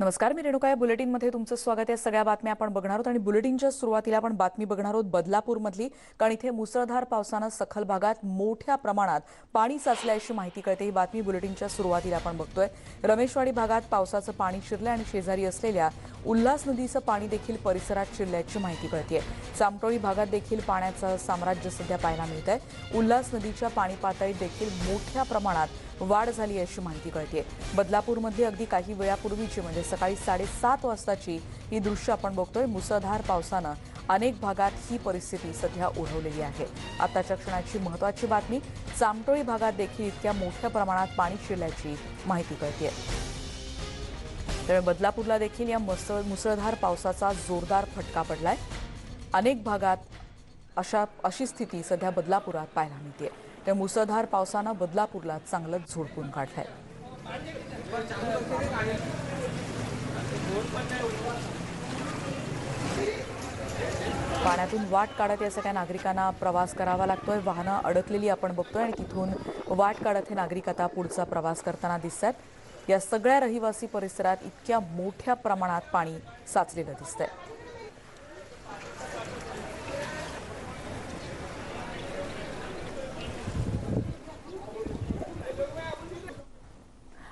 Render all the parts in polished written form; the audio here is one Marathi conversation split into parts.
नमस्कार, मी रेणुका. या बुलेटिनमध्ये तुमचं स्वागत आहे. सगळ्या बातम्या आपण बघणार आहोत आणि बुलेटिनच्या सुरुवातीला आपण बातमी बघणार आहोत बदलापूरमधली, कारण इथे मुसळधार पावसानं सखल भागात मोठ्या प्रमाणात पाणी साचल्याची माहिती कळते. ही बातमी बुलेटिनच्या सुरुवातीला आपण बघतोय. रमेशवाडी भागात पावसाचं पाणी शिरलं आणि शेजारी असलेल्या उल्हास नदीचं पाणी देखील परिसरात शिरल्याची माहिती कळते. चामटोळी भागात देखील पाण्याचं साम्राज्य सध्या पाहायला मिळतंय. उल्हास नदीच्या पाणी पातळीत देखील मोठ्या प्रमाणात वाढ झाली अशी माहिती कळते. बदलापूरमध्ये अगदी काही वेळापूर्वीची म्हणजे सकाळी 7:30 वाजताची ही दृश्य आपण बघतोय. मुसळधार पावसानं अनेक भागात ही परिस्थिती सध्या ओढवलेली आहे. आताच्या क्षणाची महत्त्वाची बातमी, चामटोळी भागात देखील इतक्या मोठ्या प्रमाणात पाणी शिरल्याची माहिती कळते. तर बदलापूरला देखील या मुसळधार पावसाचा जोरदार फटका पडलाय. अनेक भागात अशी स्थिती सध्या बदलापुरात पाहायला मिळते. त्या मुसळधार पावसानं बदलापूरला चांगलंच झोडपून काढलंय. पाण्यातून वाट काढत या सगळ्या नागरिकांना प्रवास करावा लागतोय. वाहनं अडकलेली आपण बघतोय आणि तिथून वाट काढत हे नागरिक आता पुढचा प्रवास करताना दिसतात. या सगळ्या रहिवासी परिसरात इतक्या मोठ्या प्रमाणात पाणी साचलेलं दिसतंय.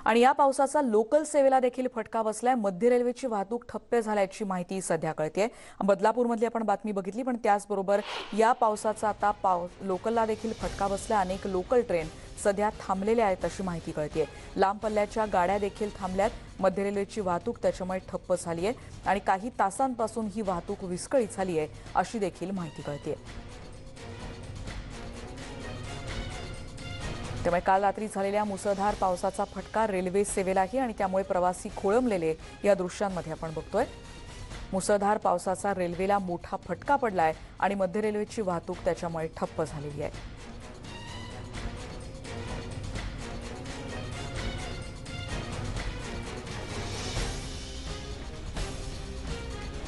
आणि या पावसाचा लोकल सेवेला देखील फटका बसलाय. मध्य रेल्वेची वाहतूक ठप्प झाल्याची माहिती सध्या कळते. बदलापूरमधली आपण बातमी बघितली, पण त्याचबरोबर या पावसाचा आता लोकलला देखील फटका बसला. अनेक लोकल ट्रेन सध्या थांबलेल्या आहेत अशी माहिती कळते. लांब पल्ल्याच्या गाड्या देखील थांबल्यात. मध्य रेल्वेची वाहतूक त्याच्यामुळे ठप्प झाली आहे आणि काही तासांपासून ही वाहतूक विस्कळीत झाली आहे अशी देखील माहिती कळते. त्यामुळे काल रात्री झालेल्या मुसळधार पावसाचा फटका रेल्वे सेवेलाही आणि त्यामुळे प्रवासी खोळंबलेले या दृश्यांमध्ये आपण बघतोय. मुसळधार पावसाचा रेल्वेला मोठा फटका पडलाय आणि मध्य रेल्वेची वाहतूक त्याच्यामुळे ठप्प झालेली आहे.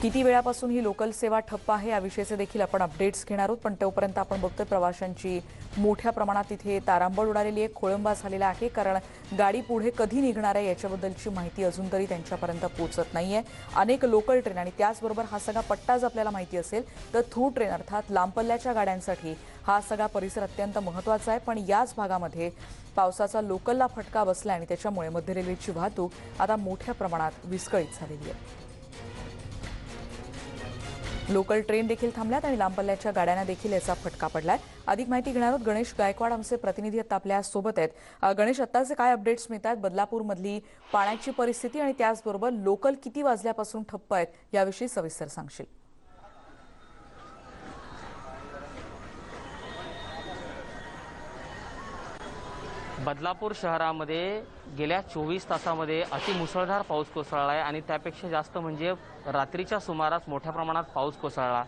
किती वेळापासून ही लोकल सेवा ठप्प आहे याविषयीचे देखील आपण अपडेट्स घेणार आहोत. पण तोपर्यंत आपण बघतोय प्रवाशांची मोठ्या प्रमाणात तिथे तारांबळ उडालेली आहे, खोळंबा झालेला आहे. कारण गाडी पुढे कधी निघणार आहे याच्याबद्दलची माहिती अजून तरी त्यांच्यापर्यंत पोहोचत नाहीये. अनेक लोकल ट्रेन आणि त्याचबरोबर हा सगळा पट्टाच आपल्याला माहिती असेल तर थ्रू ट्रेन अर्थात लांब पल्ल्याच्या गाड्यांसाठी हा सगळा परिसर अत्यंत महत्त्वाचा आहे. पण याच भागामध्ये पावसाचा लोकलला फटका बसला आणि त्याच्यामुळे मध्य रेल्वेची वाहतूक आता मोठ्या प्रमाणात विस्कळीत झालेली आहे. लोकल ट्रेन देखील थांबल्यात आणि लांब पल्ल्याच्या गाड्यांना देखील याचा फटका पडलाय. अधिक माहिती घेणार आहोत. गणेश गायकवाड आमचे प्रतिनिधी आता आपल्या सोबत आहेत. गणेश, आत्ताचे काय अपडेट्स मिळतात बदलापूरमधली पाण्याची परिस्थिती आणि त्याचबरोबर लोकल किती वाजल्यापासून ठप्प आहेत याविषयी सविस्तर सांगशील? बदलापूर शहरामध्ये गेल्या 24 तासामध्ये अतिमुसळधार पाऊस कोसळला आहे आणि त्यापेक्षा जास्त म्हणजे रात्रीच्या सुमारास मोठ्या प्रमाणात पाऊस कोसळला.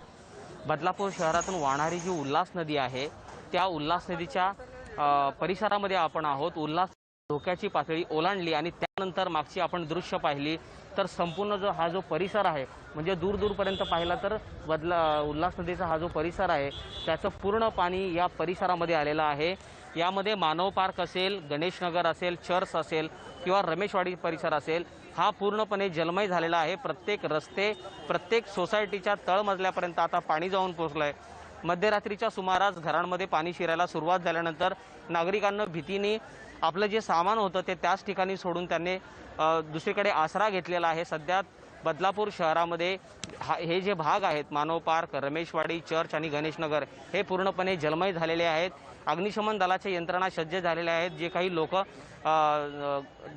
बदलापूर शहरातून वाहणारी जी उल्हास नदी आहे त्या उल्हास नदीच्या परिसरामध्ये आपण आहोत. उल्हास धोक्याची पातळी ओलांडली आणि त्यानंतर मागची आपण दृश्य पाहिली तर संपूर्ण हा जो परिसर आहे म्हणजे दूरपर्यंत पाहिला तर उल्हास नदीचा हा जो परिसर आहे त्याचं पूर्ण पाणी या परिसरामध्ये आलेलं आहे. यामध्ये मानव पार्क असेल, गणेशनगर असेल, चर्च असेल किंवा रमेशवाडी परिसर असेल, हा पूर्णपणे जलमय झालेला आहे. प्रत्येक रस्ते, प्रत्येक सोसायटीच्या तळमजल्यापर्यंत आता पाणी जाऊन पोहोचलं आहे. मध्यरात्रीच्या सुमारास घरांमध्ये पाणी शिरायला सुरुवात झाल्यानंतर नागरिकांना भीतीने आपलं जे सामान होतं ते त्याच ठिकाणी सोडून त्यांनी दुसरीकडे आसरा घेतलेला आहे. सध्या बदलापूर शहरामध्ये हे जे भाग आहेत मानव पार्क, रमेशवाडी, चर्च आणि गणेशनगर हे पूर्णपणे जलमय झालेले आहेत. अग्निशमन दलाच्या यंत्रणा सज्ज झालेल्या आहेत. जे काही लोक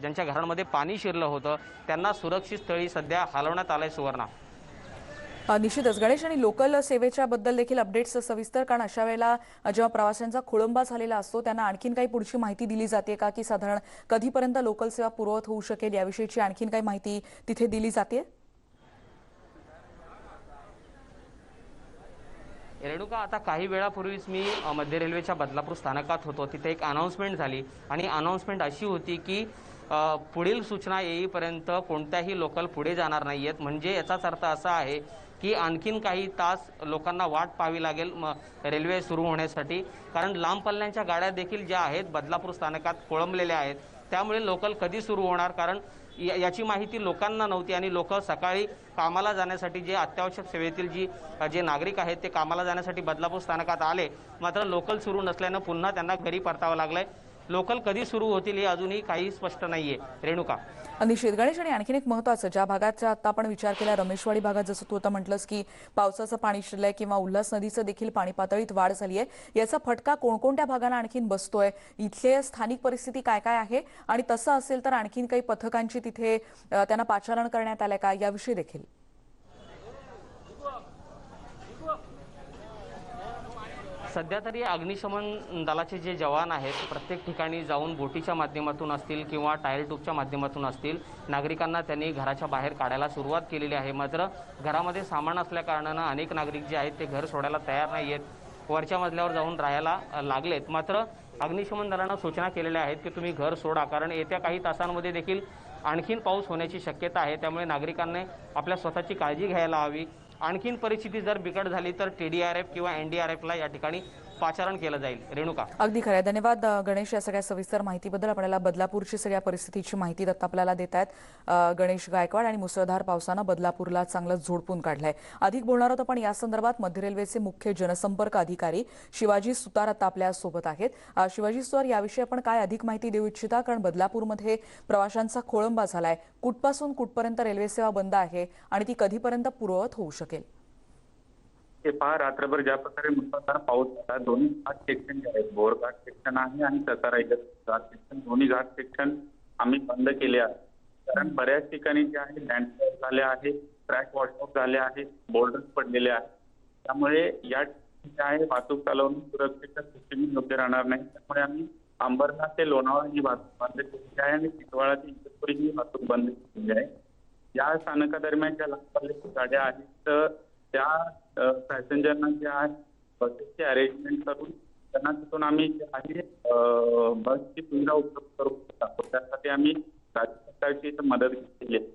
ज्यांच्या घरांमध्ये पाणी शिरलं होतं त्यांना सुरक्षित स्थळी सध्या हलवण्यात आलंय. सुवर्णा, निश्चितच गणेश, आणि लोकल सेवेच्या बद्दल देखील अपडेट्स सविस्तर, कारण अशा वेळेला जेव्हा प्रवाशांचा खोळंबा झालेला असतो त्यांना आणखीन काही पुढची माहिती दिली जाते का, की साधारण कधीपर्यंत लोकल सेवा पूर्ववत होऊ शकेल याविषयीची आणखीन काही माहिती तिथे दिली जाते? रेणुका, आता काही वेळापूर्वीच मी मध्य रेल्वेच्या बदलापूर स्थानकात होतो. तिथे एक अनाउन्समेंट झाली आणि अनाउन्समेंट अशी होती की पुढील सूचना येईपर्यंत कोणत्याही लोकल पुढे जाणार नाहीयेत. म्हणजे याचाच अर्थ असा आहे की आणखीन काही तास लोकांना वाट पाहावी लागेल रेल्वे सुरू होण्यासाठी. कारण लांब पल्ल्याच्या गाड्या देखील ज्या आहेत बदलापूर स्थानकात खोळंबलेल्या आहेत. त्यामुळे लोकल कधी सुरू होणार, कारण याची माहिती लोकांना नव्हती आणि लोक सकाळी कामाला जाण्यासाठी जे अत्यावश्यक सेवेतील जे नागरिक आहेत ते कामाला जाण्यासाठी बदलापूर स्थानकात आले, मात्र लोकल सुरू नसल्यानं पुन्हा त्यांना घरी परतावं लागलंय. लोकल कधी सुरू होतील हे अजूनही काही स्पष्ट नाहीये. रेणुका. निश्चित गणेश, आणि आणखीन एक महत्त्वाचं, ज्या भागाचा आता आपण विचार केला रमेशवाडी भागात, जसं तू आता म्हटलंस की पावसाचं पाणी शिरलंय किंवा उल्हास नदीचं देखील पाणी पातळीत वाढ झाली आहे, याचा फटका कोणकोणत्या भागांना आणखीन बसतोय, इथले स्थानिक परिस्थिती काय काय आहे, आणि तसं असेल तर आणखीन काही पथकांची तिथे त्यांना पाचारण करण्यात आलंय का, याविषयी देखील. सध्या तरी अग्निशमन दलाचे जे जवान आहेत प्रत्येक ठिकाणी जाऊन बोटीच्या माध्यमातून असतील किंवा टायर ट्यूबच्या माध्यमातून असतील नागरिकांना त्यांनी घराच्या बाहेर काढायला सुरुवात केलेली आहे. मात्र घरामध्ये सामान असल्या कारणानं अनेक नागरिक जे आहेत ते घर सोडायला तयार नाही आहेत, वरच्या मजल्यावर जाऊन राहायला लागलेत. मात्र अग्निशमन दलानं सूचना केलेल्या आहेत की तुम्ही घर सोडा, कारण येत्या काही तासांमध्ये देखील आणखीन पाऊस होण्याची शक्यता आहे. त्यामुळे नागरिकांनी आपल्या स्वतःची काळजी घ्यायला हवी. आणखीन परिस्थिती जर बिकट झाली तर TDRF किंवा NDRFला या ठिकाणी पाचारण केलं जाईल. रेणुका. अगदी खरं आहे. धन्यवाद गणेश, या सगळ्या सविस्तर माहितीबद्दल. आपल्याला बदलापूरची सगळ्या परिस्थितीची माहिती दत्त आपल्याला देत आहेत गणेश गायकवाड. आणि मुसळधार पावसानं बदलापूरला चांगलं झोडपून काढलंय. अधिक बोलणार आहोत आपण या संदर्भात. मध्य रेल्वेचे मुख्य जनसंपर्क अधिकारी शिवाजी सुतार आता आपल्या सोबत आहेत. शिवाजी सुतार, याविषयी आपण काय अधिक माहिती देऊ इच्छिता? कारण बदलापूरमध्ये प्रवाशांचा खोळंबा झालाय. कुठपासून कुठपर्यंत रेल्वे सेवा बंद आहे आणि ती कधीपर्यंत पूर्ववत होऊ शकेल? हे पहा, रात्रभर ज्या प्रकारे मुसळधार पाऊस झाला, दोन्ही घाट सेक्शन जे आहेत, बोरघाट सेक्शन आहे आणि सतारा घाट सेक्शन, दोन्ही घाट सेक्शन आम्ही बंद केले आहे. कारण बऱ्याच ठिकाणी जे आहे लँडस्लाइड झाले आहे, ट्रॅक वॉशआउट झाले आहेत, बोल्डर्स पडलेले आहेत. त्यामुळे या जे आहे वाहतूक चालवणं सुरक्षेच्या दृष्टीने योग्य राहणार नाही. त्यामुळे आम्ही अंबरनाथ ते लोणावळा ही वाहतूक बंद केलेली आहे आणि चितवाळा ते इगतपुरी ही वाहतूक बंद केलेली आहे. या स्थानकादरम्यान ज्या लांब पल्ल्याच्या गाड्या आहेत तर त्या पॅसेंजरना जे आहे बसेसचे अरेंजमेंट करून त्यांना तिथून आम्ही जे आहे बसची सुविधा उपलब्ध करू शकतो. त्यासाठी आम्ही राज्य सरकारची इथं मदत घेतलेली आहे.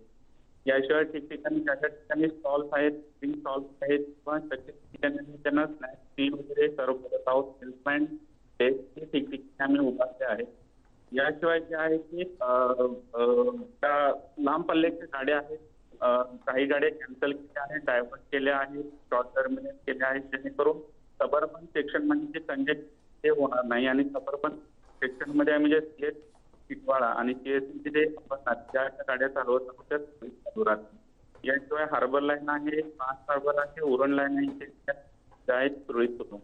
याशिवाय ठिकठिकाणी ज्या ठिकाणी स्टॉल्स आहेत, ड्रिंक स्टॉल्स आहेत किंवा ठिकाणी त्यांना स्नॅक्स टी वगैरे सर्व करत आहोत. हेल्पलाईन डेस्क ठिकठिकाणी आम्ही उभारले आहेत. याशिवाय जे आहे की त्या लांब पल्ल्याच्या गाड्या आहेत, काही गाड्या कॅन्सल केल्या आहेत, डायव्हर्ट केल्या आहेत, शॉर्ट टर्मिनेट केल्या आहेत, जेणेकरून सबर्बन सेक्शन मध्ये जे कंजेक्शन ते होणार नाही. आणि सबर्बन सेक्शन मध्ये आम्ही जे CS चितवाळा आणि CSMचे जे ज्या गाड्या चालवत आहोत त्या चालू राहतील. याशिवाय हार्बर लाईन आहे, फास्ट हार्बर आहे, उरण लाईन आहे, त्या आहेत सुरळीत सुरू.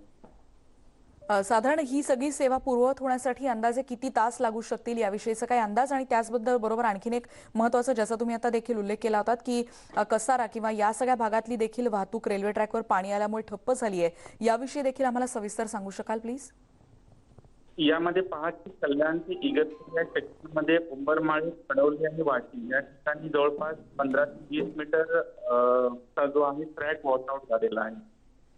साधारण ही सगळी सेवा पूर्ववत होण्यासाठी अंदाजे किती तास लागू शकतील, याविषयीचा काही अंदाज? आणि त्याचबद्दल बरोबर आणखीन एक महत्त्वाचं, ज्याचा तुम्ही आता देखील उल्लेख केला होता की कसारा किंवा या सगळ्या भागातली देखील वाहतूक रेल्वे ट्रॅकवर पाणी आल्यामुळे ठप्प झाली आहे, याविषयी देखील आम्हाला सविस्तर सांगू शकाल प्लीज? यामध्ये पहा की कल्याण ते इगतपुरी या सेक्शनमध्ये उंबरमाळी, कडवली आणि वाशी या ठिकाणी जवळपास 15 ते 20 मीटर चा जो आहे ट्रॅक वॉशआउट झालेला आहे.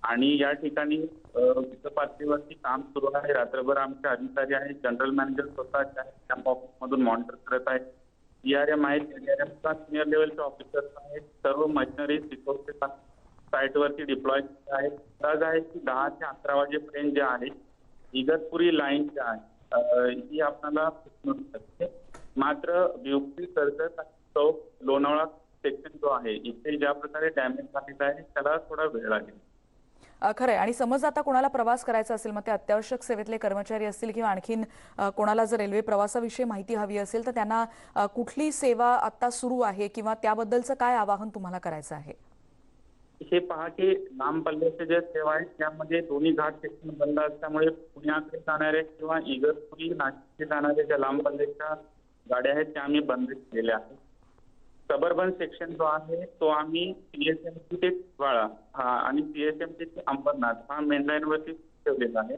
आणि या ठिकाणी युद्ध पातळीवरती काम सुरू आहे. रात्रभर आमचे अधिकारी आहेत, जनरल मॅनेजर स्वतः कॅम्प ऑफिसमधून मॉनिटर करत आहेत. CRM आहेत, NDRFचा सिनियर लेवलचे ऑफिसर्स आहेत, सर्व मशिनरी रिसोर्सेस साईटवरती डिप्लॉय आहेत. अंदाज आहे की 10 ते 11 वाजेपर्यंत जे आहे इगतपुरी लाईन जे आहे ही आपल्याला मिळू शकते. मात्र भिवपुरी, कर्जत, चौक, लोणावळा सेक्शन जो आहे इथे ज्या प्रकारे डॅमेज झालेला आहे त्याला थोडा वेळ लागेल. खरंय. आणि समज आता कोणाला प्रवास करायचा असेल, मग ते अत्यावश्यक सेवेतले कर्मचारी असतील किंवा आणखीन कोणाला जर रेल्वे प्रवासाविषयी माहिती हवी असेल तर त्यांना कुठली सेवा आता सुरू आहे किंवा त्याबद्दलचं काय आवाहन तुम्हाला करायचं आहे? हे पहा की लांब पल्ल्याच्या ज्या सेवा आहेत त्यामध्ये दोन्ही घाट सेक्शन बंद असल्यामुळे पुण्याकडे जाणारे किंवा इगतपुरी, नाशिककडे जाणारे ज्या लांब पल्ल्याच्या गाड्या आहेत त्या आम्ही बंद केलेल्या आहेत. सबर्बन सेक्शन जो आहे तो आम्ही CSMT ते चितवाळा आणि CSMT ते अंबरनाथ हा मेन लाईन वरती ठेवलेला आहे.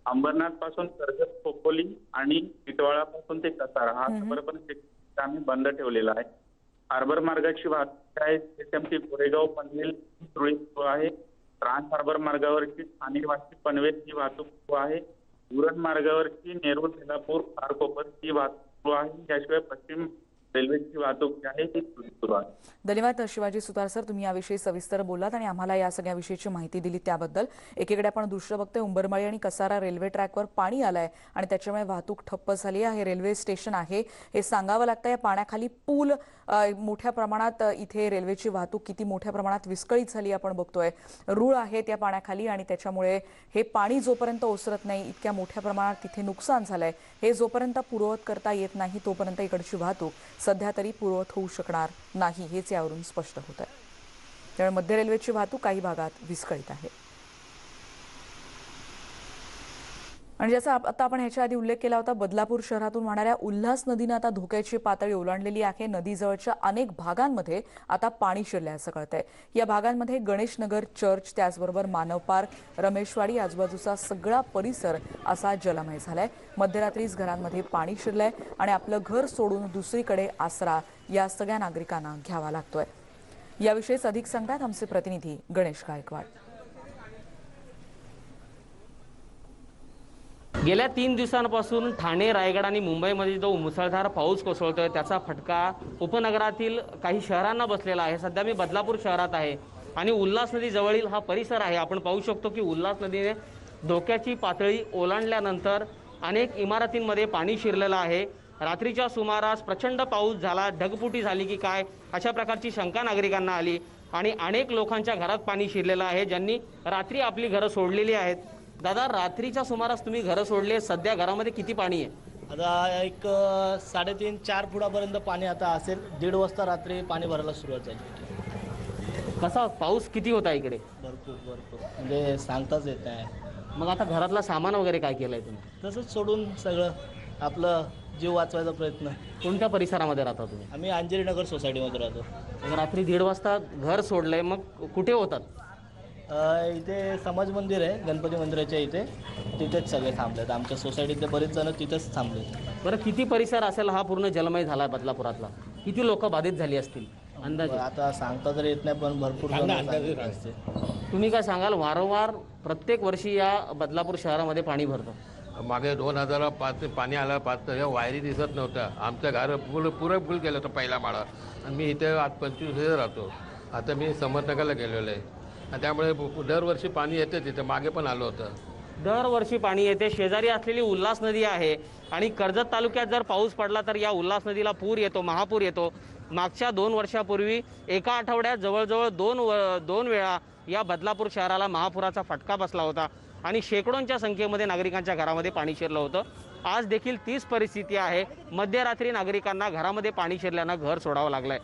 अंबरनाथ पासून कर्जत, खोपोली आणि चितवाळा पासून ते कसारा हा सबर्बन सेक्शन आम्ही बंद ठेवलेला आहे. हार्बर मार्गाची वाहतूक आहे, CSMT गोरेगाव, पनवेल सुरळीत सुरू आहे. ट्रान्स हार्बर मार्गावरची ठाणे, वाशी, पनवेल ही वाहतूक सुरू आहे. उरण मार्गावरची नेरूळ, सोलापूर, खारकोपर ही वाहतूक सुरू आहे. याशिवाय पश्चिम रेल्वेची वाहतूक जी आहे ती सुरू आहे. धन्यवाद शिवाजी सुतार सर, तुम्ही याविषयी सविस्तर बोललात आणि आम्हाला या सगळ्या विषयीची माहिती दिली त्याबद्दल. एकीकडे आपण दृश्य बघतोय, उंबरमाळी आणि कसारा रेल्वे ट्रॅकवर पाणी आलंय आणि त्याच्यामुळे वाहतूक ठप्प झाली आहे. हे रेल्वे स्टेशन आहे, हे सांगावं लागतं. या पाण्याखाली पूल मोठ्या प्रमाणात इथे रेल्वेची वाहतूक किती मोठ्या प्रमाणात विस्कळीत झाली आपण बघतोय. रूळ आहे त्या पाण्याखाली आणि त्याच्यामुळे हे पाणी जोपर्यंत ओसरत नाही, इतक्या मोठ्या प्रमाणात तिथे नुकसान झालंय, हे जोपर्यंत पूर्ववत करता येत नाही तोपर्यंत इकडची वाहतूक सध्या तरी पूर्ववत होऊ शकणार नाही, हेच यावरून स्पष्ट होत आहे. त्यामुळे मध्य रेल्वेची वाहतूक काही भागात विस्कळीत आहे. आणि ज्याचा आता आपण ह्याच्या आधी उल्लेख केला होता, बदलापूर शहरातून वाहणाऱ्या उल्हास नदीनं आता धोक्याची पातळी ओलांडलेली आहे. नदीजवळच्या अनेक भागांमध्ये आता पाणी शिरलंय असं कळतंय. या भागांमध्ये गणेशनगर, चर्च, त्याचबरोबर मानव पार्क, रमेशवाडी, आजूबाजूचा सगळा परिसर असा जलमय झालाय. मध्यरात्रीच घरांमध्ये पाणी शिरलंय आणि आपलं घर सोडून दुसरीकडे आसरा या सगळ्या नागरिकांना घ्यावा लागतोय. याविषयीच अधिक सांगतात आमचे प्रतिनिधी गणेश गायकवाड. गेल्या 3 दिवसांपासून ठाणे, रायगड आणि मुंबईमध्ये जो मुसळधार पाऊस कोसळतोय त्याचा फटका उपनगरातील काही शहरांना बसलेला आहे. सध्या मी बदलापूर शहरात आहे आणि उल्हास नदी जवळील हा परिसर आहे. आपण पाहू शकतो की उल्हास नदीने धोक्याची पातळी ओलांडल्यानंतर अनेक इमारतींमध्ये पाणी शिरलेलं आहे. रात्रीच्या सुमारास प्रचंड पाऊस झाला, ढगफुटी झाली की काय अशा प्रकारची शंका नागरिकांना आली आणि अनेक लोकांच्या घरात पाणी शिरलेलं आहे, ज्यांनी रात्री आपली घरं सोडलेली आहेत. दादा, रात्रीच्या सुमारास तुम्ही घरं सोडले, सध्या घरामध्ये किती पाणी आहे? आता एक 3.5-4 फुटापर्यंत पाणी आता असेल. 1:30 वाजता रात्री पाणी भरायला सुरुवात झाली. कसा पाऊस किती होता इकडे? भरपूर म्हणजे सांगताच येत नाही. मग आता घरातला सामान वगैरे काय केलंय तुम्ही? तसंच सोडून सगळं आपलं जीव वाचवायचा प्रयत्न. कोणत्या परिसरामध्ये राहता तुम्ही? आम्ही अंजलीनगर सोसायटीमध्ये राहतो. मग रात्री 1:30 वाजता घर सोडलंय, मग कुठे होतात? इथे समाज मंदिर आहे, गणपती मंदिराच्या इथे, तिथेच सगळे थांबलेत. आमच्या सोसायटीतले बरेच जण तिथेच थांबलेत. बरं, किती परिसर असेल हा पूर्ण जलमय झाला बदलापुरातला? किती लोक बाधित झाली असतील अंदाजे? आता सांगता तर येत नाही, पण भरपूर जण असते. तुम्ही काय सांगाल? वारंवार प्रत्येक वर्षी या बदलापूर शहरामध्ये पाणी भरतं. मागे 2005 पाणी आलं, 5 वायरी दिसत नव्हत्या. आमचं घर पुरं फुल केलं होतं पहिला माळा. आणि मी इथे आज 25 वर्ष राहतो. आता मी समर्थनगरला गेलेलो आहे आणि त्यामुळे दरवर्षी पाणी येते तिथे. मागे पण आलं होतं. दरवर्षी पाणी येते. शेजारी असलेली उल्हास नदी आहे आणि कर्जत तालुक्यात जर पाऊस पडला तर या उल्हास नदीला पूर येतो, महापूर येतो. मागच्या 2 वर्षापूर्वी एका आठवड्यात जवळजवळ 2 वेळा या बदलापूर शहराला महापुराचा फटका बसला होता आणि शेकडोंच्या संख्येमध्ये नागरिकांच्या घरामध्ये पाणी शिरलं होतं. आज देखील तीच परिस्थिती आहे. मध्यरात्री नागरिकांना घरामध्ये पाणी शिरल्यानं घर सोडावं लागलंय.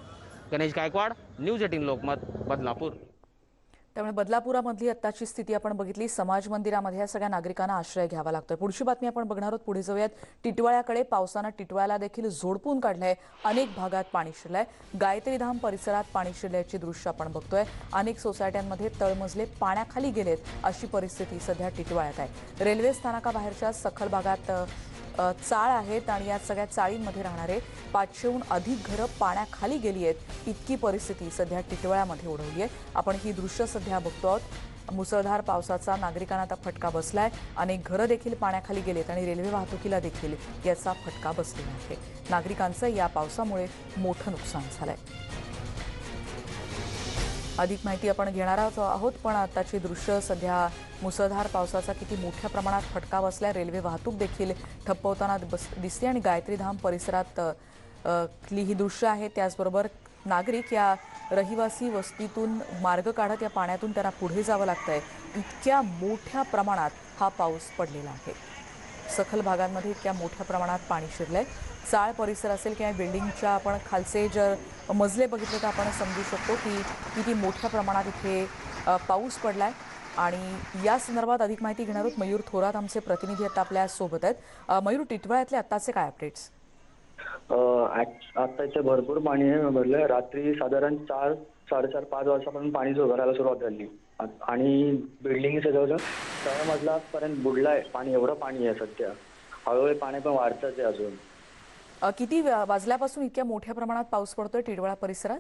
गणेश गायकवाड, न्यूज 18 लोकमत, बदलापूर. त्यामुळे बदलापुरामधली आत्ताची स्थिती आपण बघितली. समाज मंदिरामध्ये या सगळ्या नागरिकांना आश्रय घ्यावा लागतोय. पुढची बातमी आपण बघणार आहोत. पुढे जाऊयात टिटवाळ्याकडे. पावसानं टिटवाळ्याला देखील झोडपून काढलंय. अनेक भागात पाणी शिरलंय. गायत्रीधाम परिसरात पाणी शिरल्याची दृश्य आपण बघतोय. अनेक सोसायट्यांमध्ये तळमजले पाण्याखाली गेलेत, अशी परिस्थिती सध्या टिटवाळ्यात आहे. रेल्वे स्थानकाबाहेरच्या सखल भागात चाळ आहेत आणि या सगळ्या चाळींमध्ये राहणारे 500हून अधिक घरं पाण्याखाली गेली आहेत. इतकी परिस्थिती सध्या टिटवाळ्यामध्ये ओढवली आहे. आपण ही दृश्य सध्या बघतो आहोत. मुसळधार पावसाचा नागरिकांना आता फटका बसलाय. अनेक घरं देखील पाण्याखाली गेलेत आणि रेल्वे वाहतुकीला देखील याचा फटका बसलेला आहे. नागरिकांचं या पावसामुळे मोठं नुकसान झालंय. अधिक माहिती आपण घेणार आहोत, पण आताची दृश्य सध्या मुसळधार पावसाचा किती मोठ्या प्रमाणात फटका बसलाय. रेल्वे वाहतूक देखील ठप्प होताना दिसते आणि गायत्रीधाम परिसरात ही दृश्य आहे. त्याचबरोबर नागरिक या रहिवासी वस्तीतून मार्ग काढत या पाण्यातून त्यांना पुढे जावं लागतंय. इतक्या मोठ्या प्रमाणात हा पाऊस पडलेला आहे. सखल भागांमध्ये इतक्या मोठ्या प्रमाणात पाणी शिरलंय. चाळ परिसर असेल किंवा बिल्डिंगच्या आपण खालचे जर मजले बघितले तर आपण समजू शकतो की किती मोठ्या प्रमाणात इथे पाऊस पडलाय. आणि या संदर्भात अधिक माहिती घेणार आहोत. मयूर थोरात आमचे प्रतिनिधी आता आपल्या सोबत आहेत. मयूर, टिटवाळ्यातले आत्ताचे काय अपडेट्स? आता इथे भरपूर पाणी आहे भरलं. रात्री साधारण 4, 4:30, 5 वाजतापर्यंत पाणी भरायला सुरुवात झाली आणि बिल्डिंगच्या जवळ तळमजलापर्यंत बुडलाय पाणी. एवढं पाणी आहे सध्या. हळूहळू पाणी पण वाढतच आहे अजून. किती वाजल्यापासून इतक्या मोठ्या प्रमाणात पाऊस पडतोय टिटवाळा परिसरात?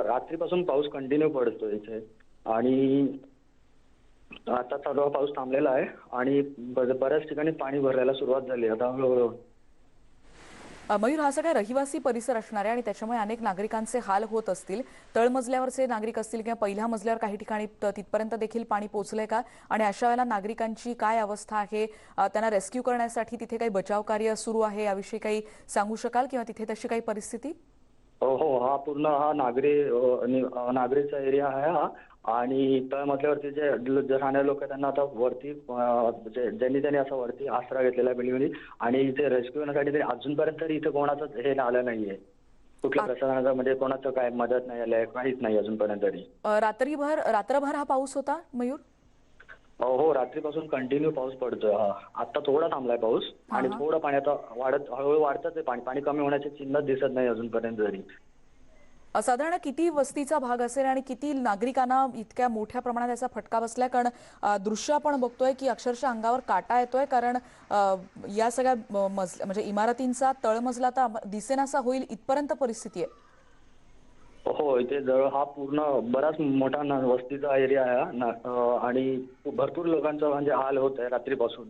रात्रीपासून पाऊस कंटिन्यू पडतोय इथे आणि आता सर्व पाऊस थांबलेला आहे आणि बऱ्याच ठिकाणी पाणी भरायला सुरुवात झाली आता हळूहळू. मयूर, हा सगळा रहिवासी परिसर असणार आहे आणि त्याच्यामुळे अनेक नागरिकांचे हाल होत असतील. तळमजल्यावरचे नागरिक असतील किंवा पहिल्या मजल्यावर काही ठिकाणी तिथपर्यंत देखील पाणी पोहोचलंय का? आणि अशा वेळेला नागरिकांची काय अवस्था आहे? त्यांना रेस्क्यू करण्यासाठी तिथे काही बचाव कार्य सुरू आहे, याविषयी काही सांगू शकाल किंवा तिथे तशी काही परिस्थिती? हो, हा पूर्ण नागरीचा एरिया आहे हा. आणि तळमजल्यावरती जे राहणारे लोक आहेत त्यांना आता वरती ज्यांनी असं वरती आसरा घेतलेला आहे बिल्डिंगमध्ये. आणि इथे रेस्क्यू करण्यासाठी तरी अजूनपर्यंत तरी इथे कोणाचं हे आलं नाहीये. कुठल्या प्रशासनाचं म्हणजे कोणाचं काय मदत नाही आलंय, काहीच नाही अजूनपर्यंत तरी. रात्रभर हा पाऊस होता मयूर? हो, रात्रीपासून कंटिन्यू पाऊस पडतोय. हा, आता थोडा थांबलाय पाऊस आणि थोडं पाणी आता हळूहळू वाढतच आहे. पाणी कमी होण्याचे चिन्ह दिसत नाही अजूनपर्यंत तरी. साधारण किती वस्तीचा भाग असेल आणि किती नागरिकांना इतक्या मोठ्या प्रमाणात याचा फटका बसलाय? कारण दृश्य आपण बघतोय की अक्षरशः अंगावर काटा येतोय. कारण या सगळ्या म्हणजे इमारतींचा तळमजला तर दिसेनासा होईल इथपर्यंत परिस्थिती आहे. हो, इथे जवळ हा पूर्ण बराच मोठा वस्तीचा एरिया आहे आणि भरपूर लोकांचा म्हणजे हाल होत आहे रात्रीपासून.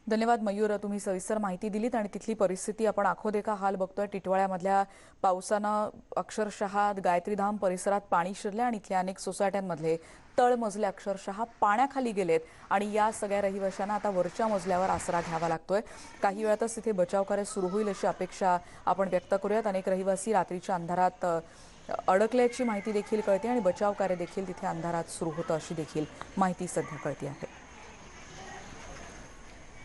धन्यवाद मयूर, तुम्ही सविस्तर माहिती दिलीत. आणि तिथली परिस्थिती आपण आखो देखा हाल बघतोय. टिटवाळ्यामधल्या पावसानं अक्षरशः गायत्रीधाम परिसरात पाणी शिरले आणि इथल्या अनेक सोसायट्यांमधले तळमजले अक्षरशः पाण्याखाली गेलेत. आणि या सगळ्या रहिवाशांना आता वरच्या मजल्यावर आसरा घ्यावा लागतोय. काही वेळातच तिथे बचाव कार्य सुरू होईल अशी अपेक्षा आपण व्यक्त करूयात. अनेक रहिवासी रात्रीच्या अंधारात अडकल्याची माहिती देखील कळते आणि बचाव कार्य देखील तिथे अंधारात सुरू होतं अशी देखील माहिती सध्या कळते आहे.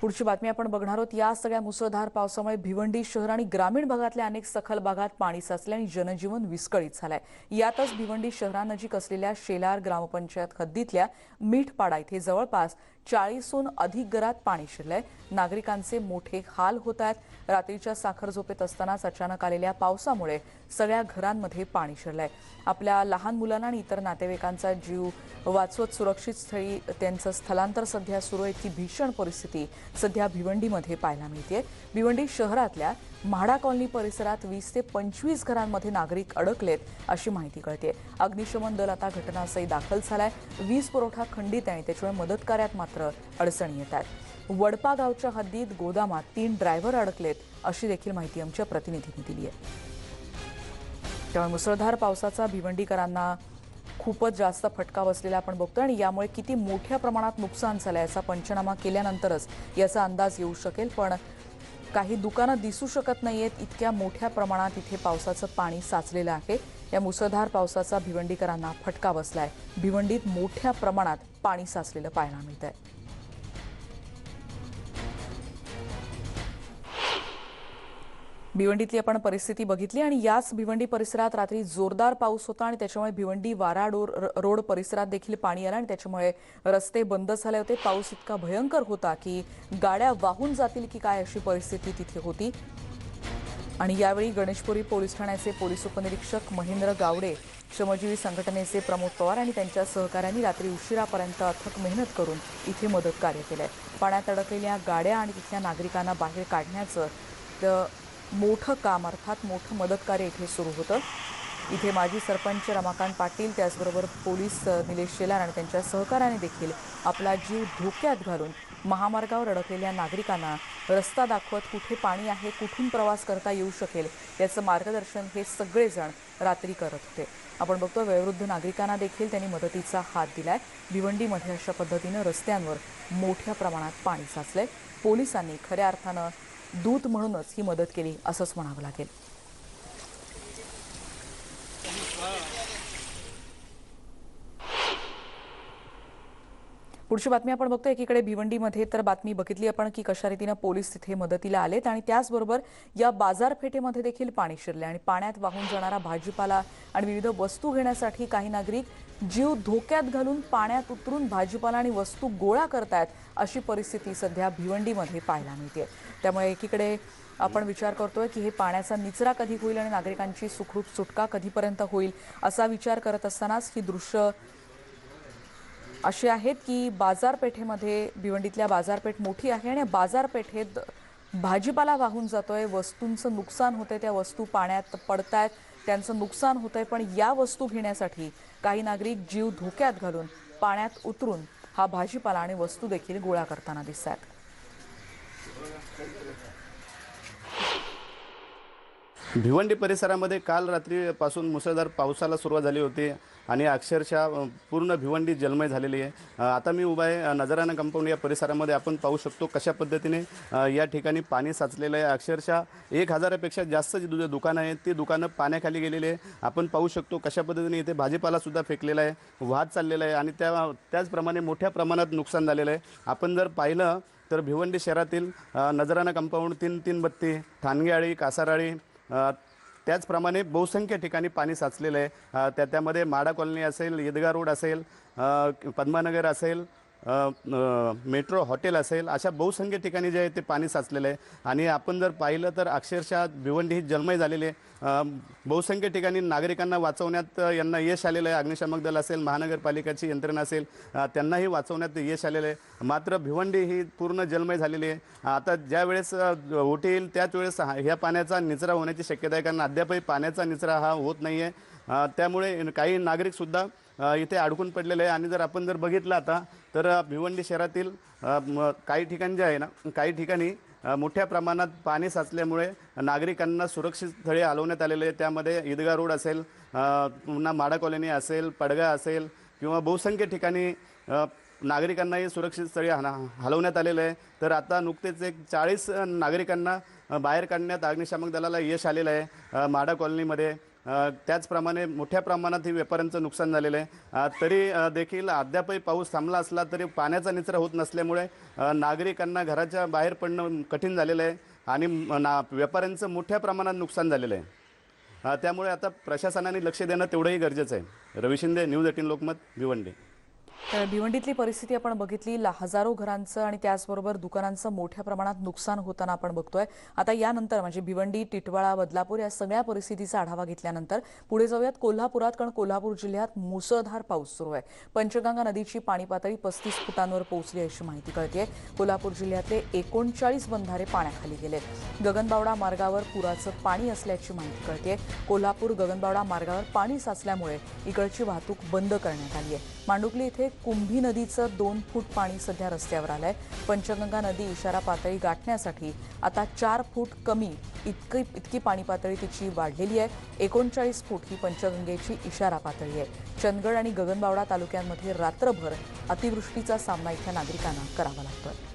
पुढची बातमी आपण बघणार आहोत. या सगळ्या मुसळधार पावसामुळे भिवंडी शहर आणि ग्रामीण भागातल्या अनेक सखल भागात पाणी साचले आणि जनजीवन विस्कळीत झालंय. यातच भिवंडी शहरानजीक असलेल्या शेलार ग्रामपंचायत हद्दीतल्या मीठपाडा इथे जवळपास 40हून अधिक घरात पाणी शिरलंय. नागरिकांचे मोठे हाल होत आहेत. रात्रीच्या साखर झोपेत असतानाच अचानक आलेल्या पावसामुळे सगळ्या घरांमध्ये पाणी शिरलंय. आपल्या लहान मुलांना आणि इतर नातेवाईकांचा जीव वाचवत सुरक्षित स्थळी त्यांचं स्थलांतर सध्या सुरू आहे. इतकी भीषण परिस्थिती सध्या भिवंडीमध्ये पाहायला मिळते. भिवंडी शहरातल्या म्हाडा कॉलनी परिसरात 20 ते 25 घरांमध्ये नागरिक अडकलेत अशी माहिती कळते. अग्निशमन दल आता घटनास्थळी दाखल झालाय. वीज पुरवठा खंडित आहे, त्याच्यामुळे मदत कार्यात मात्र अडचणी येत आहेत. वडपा गावच्या हद्दीत गोदामात 3 ड्रायव्हर अडकलेत अशी देखील माहिती आमच्या प्रतिनिधींनी दिली आहे. त्यामुळे मुसळधार पावसाचा भिवंडीकरांना खूपच जास्त फटका बसलेला आपण बघतोय. आणि यामुळे किती मोठ्या प्रमाणात नुकसान झालं याचा पंचनामा केल्यानंतरच याचा अंदाज येऊ शकेल. पण काही दुकानं दिसू शकत नाहीयेत, इतक्या मोठ्या प्रमाणात इथे पावसाचं पाणी साचलेलं आहे. या मुसळधार पावसाचा भिवंडीकरांना फटका बसलाय. भिवंडीत मोठ्या प्रमाणात पाणी साचलेलं पाहायला मिळत आहे. भिवंडीतली आपण परिस्थिती बघितली आणि याच भिवंडी परिसरात रात्री जोरदार पाऊस होता आणि त्याच्यामुळे भिवंडी वारा रोड परिसरात देखील पाणी आलं आणि त्याच्यामुळे रस्ते बंद झाले होते. पाऊस इतका भयंकर होता की गाड्या वाहून जातील की काय अशी परिस्थिती तिथे होती. आणि यावेळी गणेशपुरी पोलीस ठाण्याचे पोलीस उपनिरीक्षक महेंद्र गावडे, श्रमजीवी संघटनेचे प्रमोद पवार आणि त्यांच्या सहकाऱ्यांनी रात्री उशिरापर्यंत अथक मेहनत करून इथे मदत कार्य केलंय. पाण्यात अडकलेल्या गाड्या आणि तिथल्या नागरिकांना बाहेर काढण्याचं मोठं काम अर्थात मोठं मदत कार्य इथे सुरू होतं. इथे माजी सरपंच रमाकांत पाटील, त्याचबरोबर पोलीस निलेश शेलार आणि त्यांच्या सहकार्याने देखील आपला जीव धोक्यात घालून महामार्गावर अडकलेल्या नागरिकांना रस्ता दाखवत कुठे पाणी आहे, कुठून प्रवास करता येऊ शकेल याचं मार्गदर्शन हे सगळेजण रात्री करत होते. आपण बघतो वयोवृद्ध नागरिकांना देखील त्यांनी मदतीचा हात दिलाय. भिवंडीमध्ये अशा पद्धतीनं रस्त्यांवर मोठ्या प्रमाणात पाणी साचलंय. पोलिसांनी खऱ्या अर्थानं दूत म्हणूनच ही मदत केली असंच म्हणावं लागेल. पुढची बातमी आपण बघतो. एकीकडे भिवंडीमध्ये तर बातमी बघितली आपण की कशा रीतीनं पोलीस तिथे मदतीला आलेत आणि त्याचबरोबर या बाजारपेठेमध्ये देखील पाणी शिरले आणि पाण्यात वाहून जाणारा भाजीपाला आणि विविध वस्तू घेण्यासाठी काही नागरिक जीव धोक्यात घालून पाण्यात उतरून भाजीपाला आणि वस्तू गोळा करतायत अशी परिस्थिती सध्या भिवंडीमध्ये पाहायला मिळते. त्यामुळे एकीकडे आपण विचार करतोय की हे पाण्याचा निचरा कधी होईल आणि नागरिकांची सुखरूप सुटका कधीपर्यंत होईल असा विचार करत असतानाच ही दृश्य असे आहेत की बाजारपेठेमध्ये, भिवंडीतल्या बाजारपेठ मोठी आहे आणि बाजारपेठेत भाजीपाला वाहून जातोय, वस्तूंचं नुकसान होतंय, त्या वस्तू पाण्यात पडतायत, त्यांचं नुकसान होतंय. पण या वस्तू घेण्यासाठी काही नागरिक जीव धोक्यात घालून पाण्यात उतरून हा भाजीपाला आणि वस्तू देखील गोळा करताना दिसतात. भिवंडी परिसरामध्ये काल रात्रीपासून मुसळधार पावसाला सुरुवात झाली होती आणि अक्षरशः पूर्ण भिवंडी जलमय झालेली आहे। आता मी उभा आहे नजराना कंपाऊंड या परिसरामध्ये। आपण पाहू शकतो कशा पद्धतीने या ठिकाणी पाणी साचलेलं आहे। अक्षरशः 1000पेक्षा जास्त जी दुकानं आहेत ती दुकानं पाण्याखाली गेलेली आहे। आपण पाहू शकतो कशा पद्धतीने इथे भाजीपालासुद्धा फेकलेला आहे, वाहत चाललेला आहे आणि त्याचप्रमाणे मोठ्या प्रमाणात नुकसान झालेलं आहे। आपण जर पाहिलं तर भिवंडी शहरातील नजराना कंपाऊंड, 3 बत्ती, ठाणगेआळी, कासाराळी, त्याचप्रमाणे बहुसंख्य ठिकाणी पाणी साचलेलं आहे। त्यामध्ये माडा कॉलनी असेल, ईदगा रोड असेल, पद्मानगर असेल, मेट्रो हॉटेल असेल, अशा बहुसंख्य ठिकाणी जे आहे ते पाणी साचलेलं आहे। आणि आपण जर पाहिलं तर अक्षरशः भिवंडी ही जलमय झालेली आहे। बहुसंख्य ठिकाणी नागरिकांना वाचवण्यात यांना यश आलेलं आहे। अग्निशामक दल असेल, महानगरपालिकेची यंत्रणा असेल, त्यांनाही वाचवण्यात यश आलेलं आहे। मात्र भिवंडी ही पूर्ण जलमय झालेली आहे। आता ज्या वेळेस ओटी येईल त्याच वेळेस ह्या पाण्याचा निचरा होण्याची शक्यता आहे, कारण अद्यापही पाण्याचा निचरा हा होत नाही आहे। त्यामुळे काही नागरिकसुद्धा इथे अडकून पडलेले आहे। आणि जर आपण जर बघितलं आता तर भिवंडी शहरातील काही ठिकाणी जे आहे ना, काही ठिकाणी मोठ्या प्रमाणात पाणी साचल्यामुळे नागरिकांना सुरक्षित स्थळी हलवण्यात आलेले आहे। त्यामध्ये ईदगा रोड असेल, पुन्हा माडा कॉलनी असेल, पडगा असेल किंवा बहुसंख्य ठिकाणी नागरिकांनाही सुरक्षित स्थळी हलवण्यात आलेलं आहे। तर आता नुकतेच एक 40 नागरिकांना बाहेर काढण्यात अग्निशामक दलाला यश आलेलं आहे माडा कॉलनीमध्ये। त्याचप्रमाणे मोठ्या प्रमाणात ही व्यापाऱ्यांचं नुकसान झालेलं आहे। तरी देखील अद्यापही पाऊस थांबला असला तरी पाण्याचा निचरा होत नसल्यामुळे नागरिकांना घराच्या बाहेर पडणं कठीण झालेलं आहे आणि व्यापाऱ्यांचं मोठ्या प्रमाणात नुकसान झालेलं आहे। त्यामुळे आता प्रशासनाने लक्ष देणं तेवढंही गरजेचं आहे। रवी शिंदे, न्यूज 18 लोकमत, भिवंडी। तर भिवंडीतली परिस्थिती आपण बघितली, हजारो घरांचं आणि त्याचबरोबर दुकानांचं मोठ्या प्रमाणात नुकसान होताना आपण बघतोय। आता यानंतर म्हणजे भिवंडी, टिटवाळा, बदलापूर या सगळ्या परिस्थितीचा आढावा घेतल्यानंतर पुढे जाऊयात कोल्हापुरात, कारण कोल्हापूर जिल्ह्यात मुसळधार पाऊस सुरू आहे। पंचगंगा नदीची पाणी पातळी 35 फुटांवर पोहोचली अशी माहिती कळतेय। कोल्हापूर जिल्ह्यातले 39 बंधारे पाण्याखाली गेलेत। गगनबावडा मार्गावर पुराचं पाणी असल्याची माहिती कळतेय। कोल्हापूर गगनबावडा मार्गावर पाणी साचल्यामुळे इकडची वाहतूक बंद करण्यात आली आहे। मांडुकली इथे कुंभी नदीचं 2 फूट पाणी सध्या रस्त्यावर आलंय। पंचगंगा नदी इशारा पातळी गाठण्यासाठी आता 4 फूट कमी इतकी पाणी पातळी तिची वाढलेली आहे। 39 फूट ही पंचगंगेची इशारा पातळी आहे। चंदगड आणि गगनबावडा तालुक्यांमध्ये रात्रभर अतिवृष्टीचा सामना इथल्या नागरिकांना करावा लागतोय।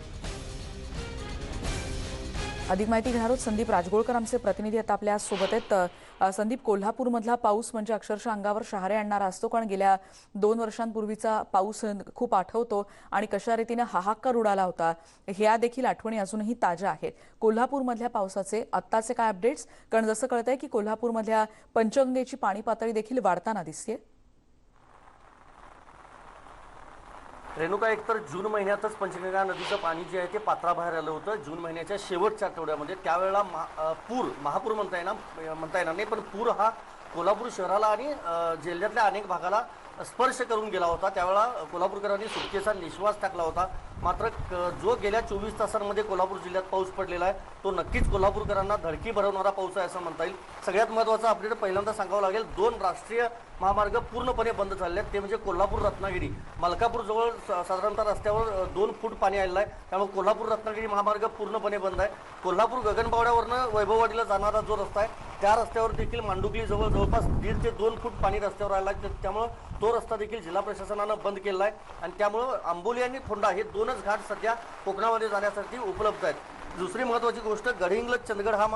अधिक माहिती घेणार आहोत, संदीप राजगोळकर आमचे प्रतिनिधी आता आपल्या सोबत आहेत। संदीप, कोल्हापूरमधला पाऊस म्हणजे अक्षरशः अंगावर शहारे आणणारा असतो, कारण गेल्या 2 वर्षांपूर्वीचा पाऊस खूप आठवतो आणि कशा रीतीने हाहाकार उडाला होता ह्या देखील आठवणी अजूनही ताज्या आहेत। कोल्हापूरमधल्या पावसाचे आत्ताचे काय अपडेट्स, कारण जसं कळतंय की कोल्हापूरमधल्या पंचगंगेची पाणी पातळी देखील वाढताना दिसतेय। रेणुका, एकतर जून महिन्यातच पंचगंगा नदीचं पाणी जे आहे ते पात्राबाहेर आलं होतं। जून महिन्याच्या शेवटच्या आठवड्यामध्ये त्यावेळेला महापूर म्हणता येणार नाही, पण पूर हा कोल्हापूर शहराला आणि जिल्ह्यातल्या अनेक भागाला स्पर्श करून गेला होता। त्यावेळेला कोल्हापूरकरांनी सुटकेचा निश्वास टाकला होता। मात्र जो गेल्या 24 तासांमध्ये कोल्हापूर जिल्ह्यात पाऊस पडलेला आहे तो नक्कीच कोल्हापूरकरांना धडकी भरवणारा पाऊस आहे असं म्हणता येईल। सगळ्यात महत्त्वाचा अपडेट पहिल्यांदा सांगावं लागेल, 2 राष्ट्रीय महामार्ग पूर्णपणे बंद झाले आहेत। ते म्हणजे कोल्हापूर रत्नागिरी, मलकापूर जवळ साधारणतः रस्त्यावर 2 फूट पाणी आलेलं आहे, त्यामुळे कोल्हापूर रत्नागिरी महामार्ग पूर्णपणे बंद आहे। कोल्हापूर गगनबावड्यावरनं वैभववाडीला जाणारा जो रस्ता आहे त्या रस्त्यावर देखील मांडुकली जवळ जवळपास 1.5 ते 2 फूट पाणी रस्त्यावर आलं आहे, त्यामुळे तो रस्ता देखील जिल्हा प्रशासनानं बंद केलेला आहे। आणि त्यामुळं आंबोली आणि फोंडा हे 2च घाट सध्या कोकणामध्ये जाण्यासाठी उपलब्ध आहेत। दुसरी महत्त्वाची गोष्ट, गडहिंग्लज चंदगड हा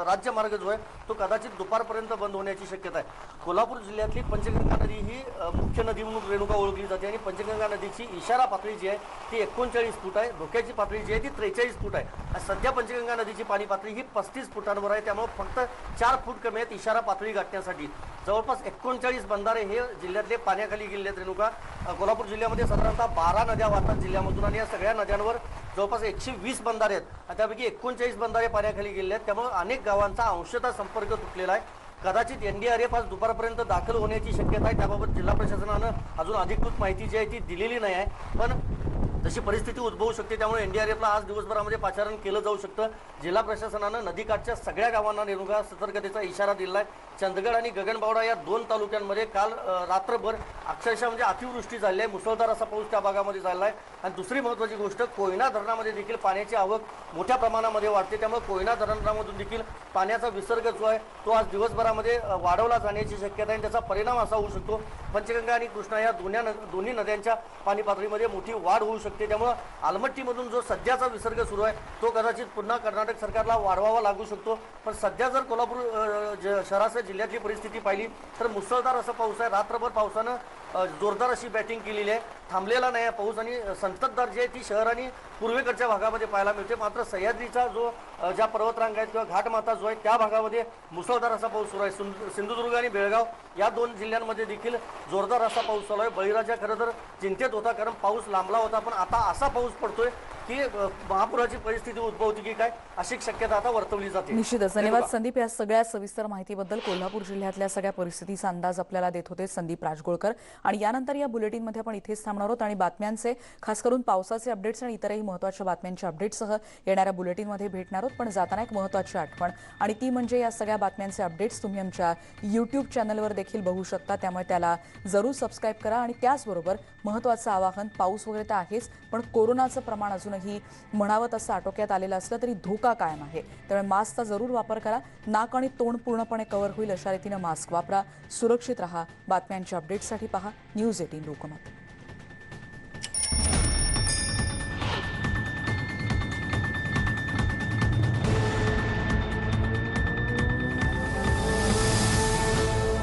राज्यमार्ग जो आहे तो कदाचित दुपारपर्यंत बंद होण्याची शक्यता आहे। कोल्हापूर जिल्ह्यातली पंचगंगा नदी ही मुख्य नदी म्हणून रेणुका ओळखली जाते आणि पंचगंगा नदीची इशारा पातळी जी आहे ती 39 फूट आहे, धोक्याची पातळी जी आहे ती 43 फूट आहे। आणि सध्या पंचगंगा नदीची पाणी पातळी ही 35 फुटांवर आहे, त्यामुळे फक्त 4 फूट कमी आहेत इशारा पातळी गाठण्यासाठी। जवळपास 39 बंधारे हे जिल्ह्यातले पाण्याखाली गेले आहेत। रेणुका, कोल्हापूर जिल्ह्यामध्ये साधारणतः 12 नद्या वाहतात जिल्ह्यामधून आणि या सगळ्या नद्यांवर जवळपास 120 बंधारे आहेत आणि त्यापैकी 39 बंधारे पाण्याखाली गेले आहेत, त्यामुळे अनेक गावांचा अंशतः संपर्क तुटलेला आहे। कदाचित NDRF आज दुपारपर्यंत दाखल होण्याची शक्यता आहे। त्याबाबत जिल्हा प्रशासनानं अजून अधिकृत माहिती जी आहे ती दिलेली नाही आहे, पण तशी परिस्थिती उद्भवू शकते, त्यामुळे NDRFला आज दिवसभरामध्ये पाचारण केलं जाऊ शकतं। जिल्हा प्रशासनानं नदीकाठच्या सगळ्या गावांना रेणुका सतर्कतेचा इशारा दिला आहे। चंदगड आणि गगनबावडा या 2 तालुक्यांमध्ये काल रात्रभर अक्षरशः म्हणजे अतिवृष्टी झाली आहे, मुसळधार असा पाऊस त्या भागामध्ये झाला आहे। आणि दुसरी महत्त्वाची गोष्ट, कोयना धरणामध्ये देखील पाण्याची आवक मोठ्या प्रमाणामध्ये वाढते, त्यामुळे कोयना धरणामधून देखील पाण्याचा विसर्ग जो आहे तो आज दिवसभरामध्ये वाढवला जाण्याची शक्यता आहे आणि त्याचा परिणाम असा होऊ शकतो पंचगंगा आणि कृष्णा या दोन्ही नद्यांच्या पाणी पातळीमध्ये मोठी वाढ होऊ शकते। त्यामुळे आलमट्टीमधून जो सध्याचा विसर्ग सुरू आहे तो कदाचित पुन्हा कर्नाटक सरकारला वाढवावा लागू शकतो। पण सध्या जर कोल्हापूर शहरासह जिल्ह्यातली परिस्थिती पाहिली तर मुसळधार असा पाऊस आहे, रात्रभर पावसानं जोरदार अशी बॅटिंग केलेली आहे, थांबलेला नाही आहे पाऊस आणि संततधार जी आहे ती शहर आणि पूर्वेकडच्या भागामध्ये पाहायला मिळते। मात्र सह्याद्रीचा जो ज्या पर्वतरांग आहेत किंवा घाटमाता जो आहे त्या भागामध्ये मुसळधार असा पाऊस सुरू आहे। सिंधुदुर्ग आणि बेळगाव या 2 जिल्ह्यांमध्ये देखील जोरदार असा पाऊस चालू आहे। बळीराजा खरं तर चिंतेत होता, कारण पाऊस लांबला होता, पण आता असा पाऊस पडतोय की महापुराची परिस्थिती उद्भवते की काय अशी शक्यता आता वर्तवली जाते। निश्चितच धन्यवाद संदीप, या सगळ्या सविस्तर माहितीबद्दल। कोल्हापूर जिल्ह्यातल्या सगळ्या परिस्थितीचा अंदाज आपल्याला देत होते संदीप राजगोळकर। आणि यानंतर या बुलेटिनमध्ये आपण इथेच थांबणार आहोत आणि बातम्यांचे, खास करून पावसाचे अपडेट्स आणि इतरही महत्त्वाच्या बातम्यांच्या अपडेट्ससह येणाऱ्या बुलेटिनमध्ये भेटणार आहोत। पण जाताना एक महत्त्वाची आठवण, आणि ती म्हणजे या सगळ्या बातम्यांचे अपडेट्स तुम्ही आमच्या यूट्यूब चॅनलवर देखील बघू शकता, त्यामुळे त्याला जरूर सबस्क्राईब करा। आणि त्याचबरोबर महत्त्वाचं आवाहन, पाऊस वगैरे तर आहेच, पण कोरोनाचं प्रमाण अजूनही म्हणावं तसं आटोक्यात आलेलं असलं तरी धोका कायम आहे, त्यामुळे मास्कचा जरूर वापर करा। नाक आणि तोंड पूर्णपणे कव्हर होईल अशा रीतीनं मास्क वापरा, सुरक्षित रहा। बातम्यांच्या अपडेट्ससाठी पहा न्यूज 18 लोकमत।